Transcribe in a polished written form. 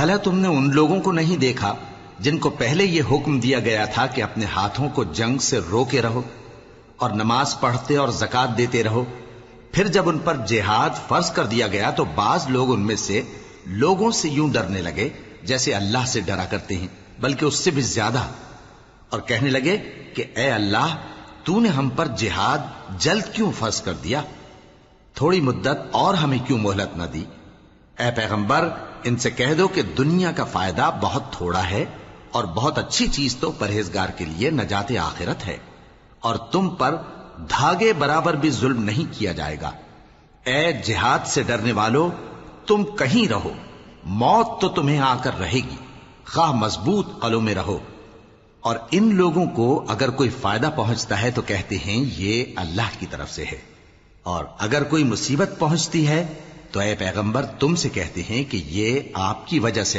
بھلا تم نے ان لوگوں کو نہیں دیکھا جن کو پہلے یہ حکم دیا گیا تھا کہ اپنے ہاتھوں کو جنگ سے روکے رہو اور نماز پڑھتے اور زکات دیتے رہو؟ پھر جب ان پر جہاد فرض کر دیا گیا تو بعض لوگ ان میں سے لوگوں سے یوں ڈرنے لگے جیسے اللہ سے ڈرا کرتے ہیں، بلکہ اس سے بھی زیادہ، اور کہنے لگے کہ اے اللہ، تو نے ہم پر جہاد جلد کیوں فرض کر دیا؟ تھوڑی مدت اور ہمیں کیوں مہلت نہ دی؟ اے پیغمبر، ان سے کہہ دو کہ دنیا کا فائدہ بہت تھوڑا ہے اور بہت اچھی چیز تو پرہیزگار کے لیے نجات آخرت ہے، اور تم پر دھاگے برابر بھی ظلم نہیں کیا جائے گا۔ اے جہاد سے ڈرنے والو، تم کہیں رہو، موت تو تمہیں آ کر رہے گی، خواہ مضبوط قلعوں میں رہو۔ اور ان لوگوں کو اگر کوئی فائدہ پہنچتا ہے تو کہتے ہیں یہ اللہ کی طرف سے ہے، اور اگر کوئی مصیبت پہنچتی ہے تو اے پیغمبر تم سے کہتے ہیں کہ یہ آپ کی وجہ سے